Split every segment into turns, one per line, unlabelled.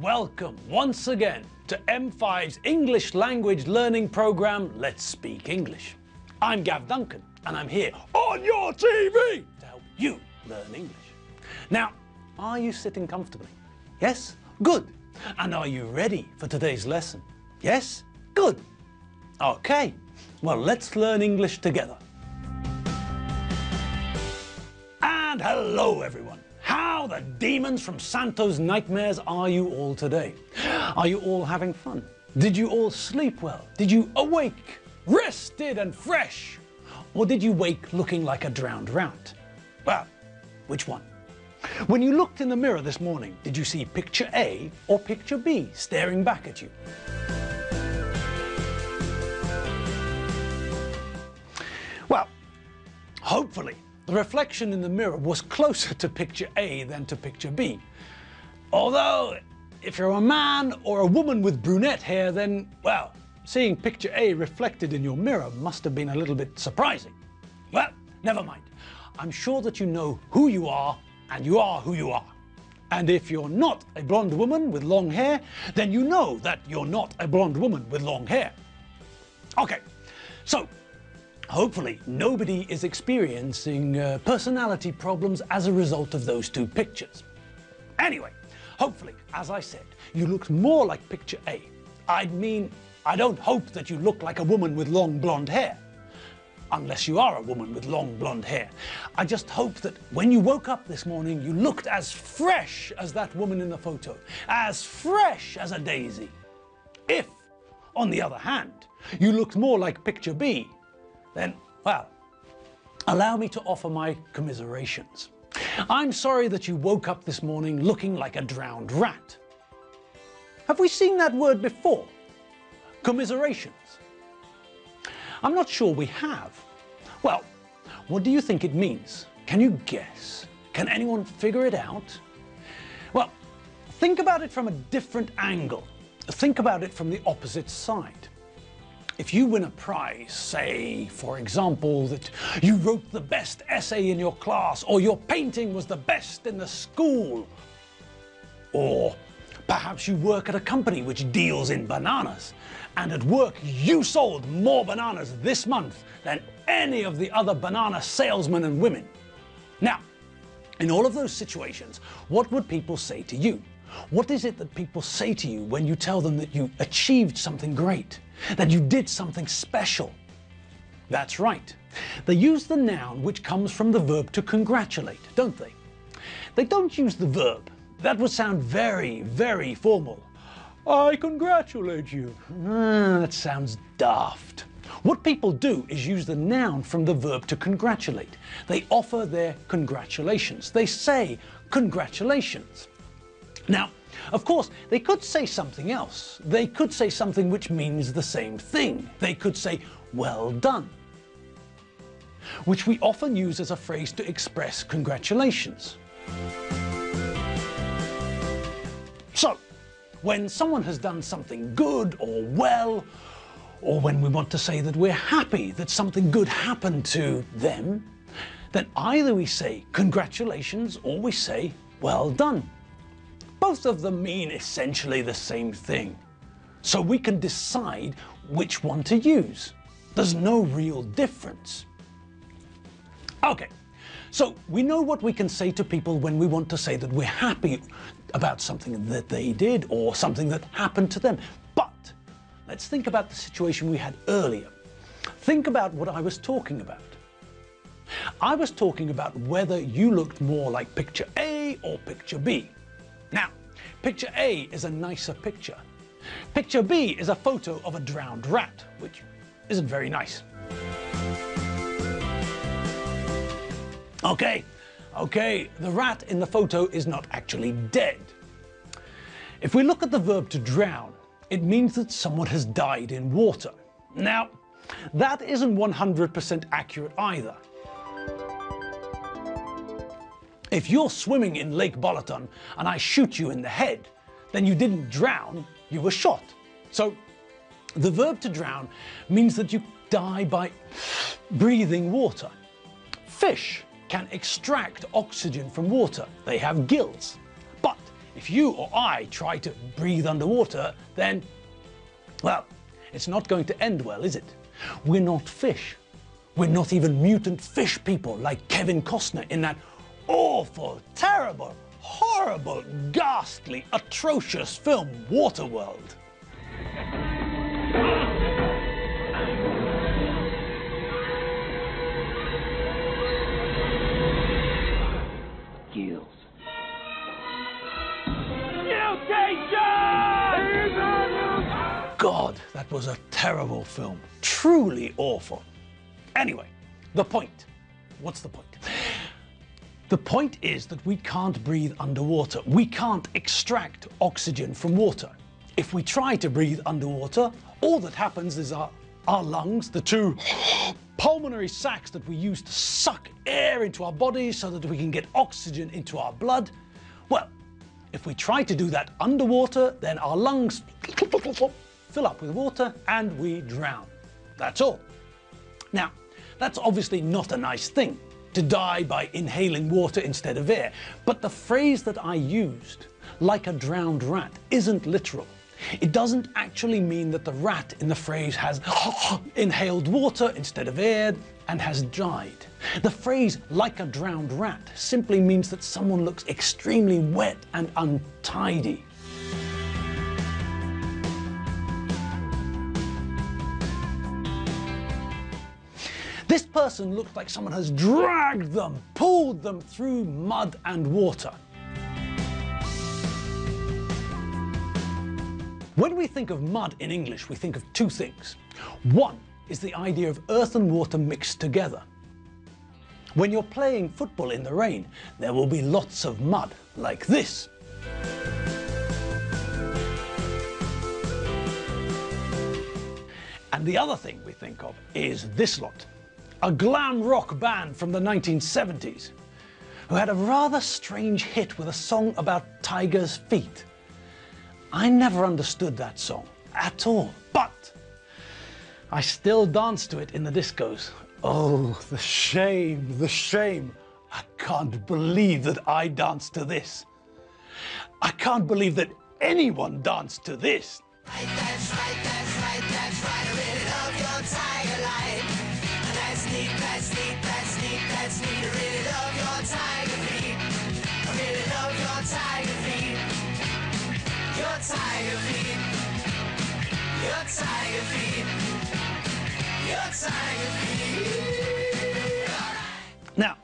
welcome once again to M5's English language learning program, Let's Speak English. I'm Gav Duncan and I'm here on your TV to help you learn English. Now, are you sitting comfortably? Yes? Good. And are you ready for today's lesson? Yes? Good. Okay, well, let's learn English together. And hello everyone. How the demons from Santo's nightmares are you all today? Are you all having fun? Did you all sleep well? Did you awake, rested and fresh? Or did you wake looking like a drowned rat? Well, which one? When you looked in the mirror this morning, did you see picture A or picture B staring back at you? Well, hopefully the reflection in the mirror was closer to picture A than to picture B. Although, if you're a man or a woman with brunette hair, then, well, seeing picture A reflected in your mirror must have been a little bit surprising. Well, never mind. I'm sure that you know who you are, and you are who you are. And if you're not a blonde woman with long hair, then you know that you're not a blonde woman with long hair. Okay, so hopefully nobody is experiencing personality problems as a result of those two pictures. Anyway, hopefully, as I said, you looked more like picture A. I mean, I don't hope that you look like a woman with long blonde hair. Unless you are a woman with long blonde hair. I just hope that when you woke up this morning, you looked as fresh as that woman in the photo. As fresh as a daisy. If, on the other hand, you looked more like picture B, then, well, allow me to offer my commiserations. I'm sorry that you woke up this morning looking like a drowned rat. Have we seen that word before? Commiserations. I'm not sure we have. Well, what do you think it means? Can you guess? Can anyone figure it out? Well, think about it from a different angle. Think about it from the opposite side. If you win a prize, say, for example, that you wrote the best essay in your class, or your painting was the best in the school, or perhaps you work at a company which deals in bananas, and at work you sold more bananas this month than any of the other banana salesmen and women. Now, in all of those situations, what would people say to you? What is it that people say to you when you tell them that you achieved something great, that you did something special? That's right. They use the noun which comes from the verb to congratulate, don't they? They don't use the verb. That would sound very, very formal. I congratulate you. That sounds daft. What people do is use the noun from the verb to congratulate. They offer their congratulations. They say congratulations. Now, of course, they could say something else. They could say something which means the same thing. They could say, well done, which we often use as a phrase to express congratulations. So, when someone has done something good or well, or when we want to say that we're happy that something good happened to them, then either we say congratulations or we say well done. Both of them mean essentially the same thing. So we can decide which one to use. There's no real difference. Okay, so we know what we can say to people when we want to say that we're happy about something that they did or something that happened to them. But let's think about the situation we had earlier. Think about what I was talking about. I was talking about whether you looked more like picture A or picture B. Now, picture A is a nicer picture. Picture B is a photo of a drowned rat, which isn't very nice. Okay, the rat in the photo is not actually dead. If we look at the verb to drown, it means that someone has died in water. Now, that isn't 100% accurate either. If you're swimming in Lake Balaton and I shoot you in the head, then you didn't drown, you were shot. So the verb to drown means that you die by breathing water. Fish can extract oxygen from water. They have gills. But if you or I try to breathe underwater, then, well, it's not going to end well, is it? We're not fish. We're not even mutant fish people like Kevin Costner in that awful, terrible, horrible, ghastly, atrocious film Waterworld.
Gills.
God, that was a terrible film. Truly awful. Anyway, the point. What's the point? The point is that we can't breathe underwater. We can't extract oxygen from water. If we try to breathe underwater, all that happens is our lungs, the two pulmonary sacs that we use to suck air into our bodies so that we can get oxygen into our blood, well, if we try to do that underwater, then our lungs fill up with water and we drown. That's all. Now, that's obviously not a nice thing, to die by inhaling water instead of air. But the phrase that I used, like a drowned rat, isn't literal. It doesn't actually mean that the rat in the phrase has inhaled water instead of air and has died. The phrase like a drowned rat simply means that someone looks extremely wet and untidy. This person looks like someone has dragged them, pulled them through mud and water. When we think of mud in English, we think of two things. One is the idea of earth and water mixed together. When you're playing football in the rain, there will be lots of mud, like this. And the other thing we think of is this lot. A glam rock band from the 1970s, who had a rather strange hit with a song about tigers' feet. I never understood that song at all, but I still dance to it in the discos. Oh, the shame, the shame. I can't believe that I danced to this. I can't believe that anyone danced to this.
Right, that's right, that's right, that's right. I really love your tiger light. And that's neat, that's neat, that's neat, that's neat. I really love your tiger feet. I really love your tiger feet. Your tiger feet. Your tiger feet. Your tiger feet.
Now,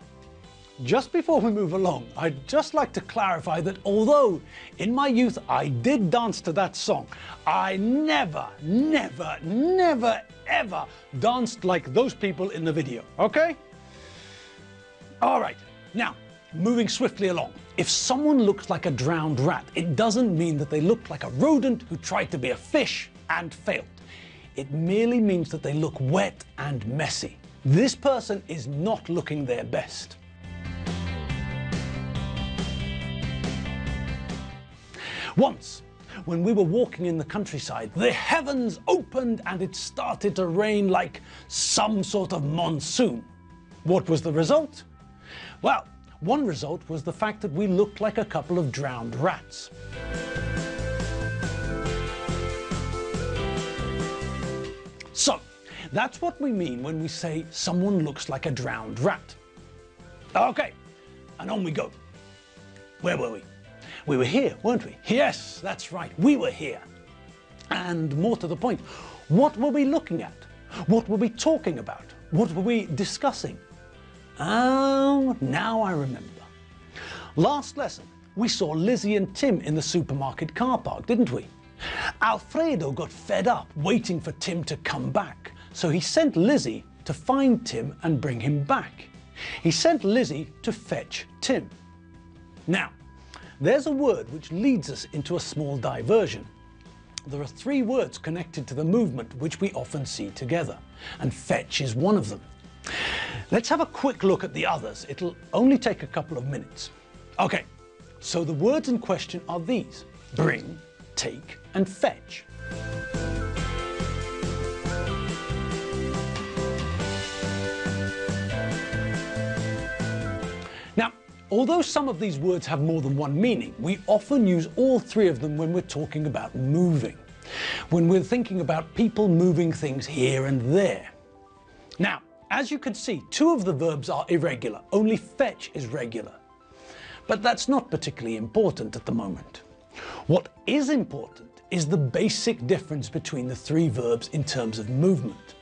just before we move along, I'd just like to clarify that although in my youth I did dance to that song, I never, never, never, ever danced like those people in the video, okay? All right, now, moving swiftly along. If someone looks like a drowned rat, it doesn't mean that they look like a rodent who tried to be a fish and failed. It merely means that they look wet and messy. This person is not looking their best. Once, when we were walking in the countryside, the heavens opened and it started to rain like some sort of monsoon. What was the result? Well, one result was the fact that we looked like a couple of drowned rats. So, that's what we mean when we say someone looks like a drowned rat. Okay, and on we go. Where were we? We were here, weren't we? Yes, that's right, we were here. And more to the point, what were we looking at? What were we talking about? What were we discussing? Oh, now I remember. Last lesson, we saw Lizzie and Tim in the supermarket car park, didn't we? Alfredo got fed up waiting for Tim to come back, so he sent Lizzie to find Tim and bring him back. He sent Lizzie to fetch Tim. Now, there's a word which leads us into a small diversion. There are three words connected to the movement which we often see together, and fetch is one of them. Let's have a quick look at the others. It'll only take a couple of minutes. Okay, so the words in question are these: bring, take, and fetch. Now, Although some of these words have more than one meaning, we often use all three of them when we're talking about moving, when we're thinking about people moving things here and there. Now, as you can see, two of the verbs are irregular, only fetch is regular. But that's not particularly important at the moment. What is important is the basic difference between the three verbs in terms of movement.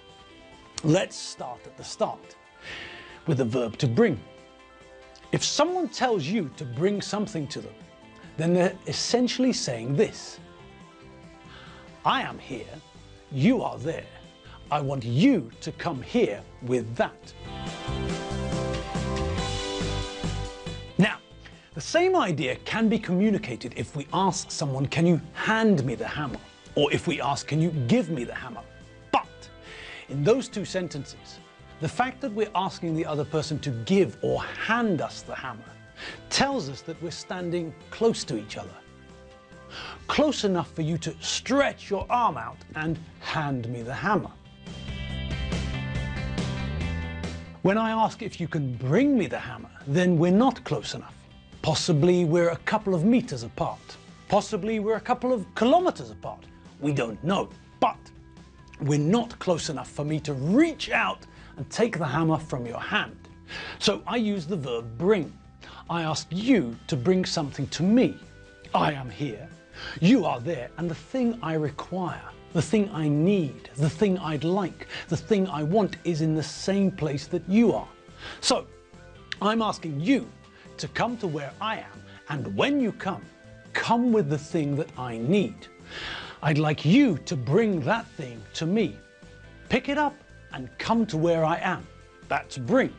Let's start at the start, with the verb to bring. If someone tells you to bring something to them, then they're essentially saying this: I am here, you are there. I want you to come here with that. Now, the same idea can be communicated if we ask someone, can you hand me the hammer? Or if we ask, can you give me the hammer? But in those two sentences, the fact that we're asking the other person to give or hand us the hammer tells us that we're standing close to each other. Close enough for you to stretch your arm out and hand me the hammer. When I ask if you can bring me the hammer, then we're not close enough. Possibly we're a couple of meters apart. Possibly we're a couple of kilometers apart. We don't know. But we're not close enough for me to reach out and take the hammer from your hand. So I use the verb bring. I ask you to bring something to me. I am here, you are there, and the thing I require, the thing I need, the thing I'd like, the thing I want is in the same place that you are. So I'm asking you to come to where I am, and when you come with the thing that I need. I'd like you to bring that thing to me. Pick it up and come to where I am. That's bring.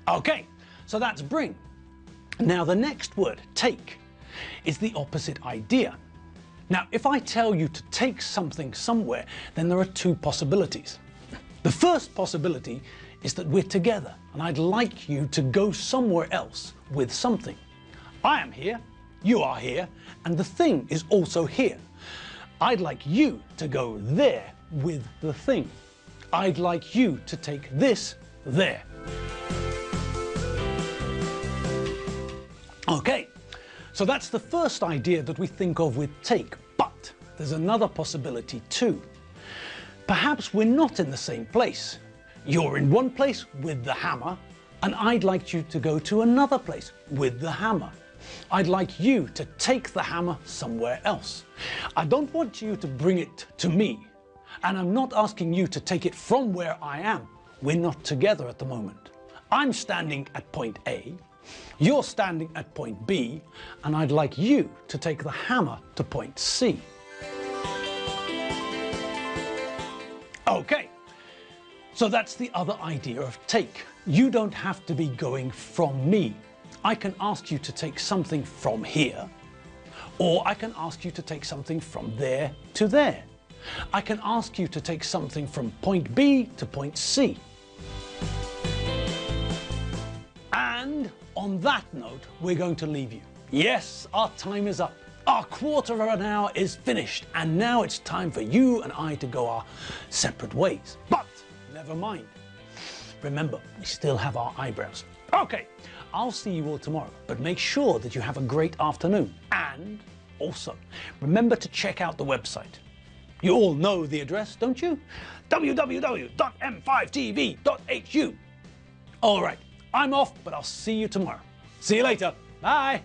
Okay, so that's bring. Now the next word, take, is the opposite idea. Now, if I tell you to take something somewhere, then there are two possibilities. The first possibility is that we're together and I'd like you to go somewhere else with something. I am here, you are here, and the thing is also here. I'd like you to go there with the thing. I'd like you to take this there. Okay, so that's the first idea that we think of with take, but there's another possibility too. Perhaps we're not in the same place. You're in one place with the hammer, and I'd like you to go to another place with the hammer. I'd like you to take the hammer somewhere else. I don't want you to bring it to me, and I'm not asking you to take it from where I am. We're not together at the moment. I'm standing at point A, you're standing at point B, and I'd like you to take the hammer to point C. Okay, so that's the other idea of take. You don't have to be going from me. I can ask you to take something from here, or I can ask you to take something from there to there. I can ask you to take something from point B to point C. And on that note, we're going to leave you. Yes, our time is up. Our quarter of an hour is finished, and now it's time for you and I to go our separate ways. But never mind. Remember, we still have our eyebrows. Okay, I'll see you all tomorrow, but make sure that you have a great afternoon. And also, remember to check out the website. You all know the address, don't you? www.m5tv.hu. All right, I'm off, but I'll see you tomorrow. See you later. Bye.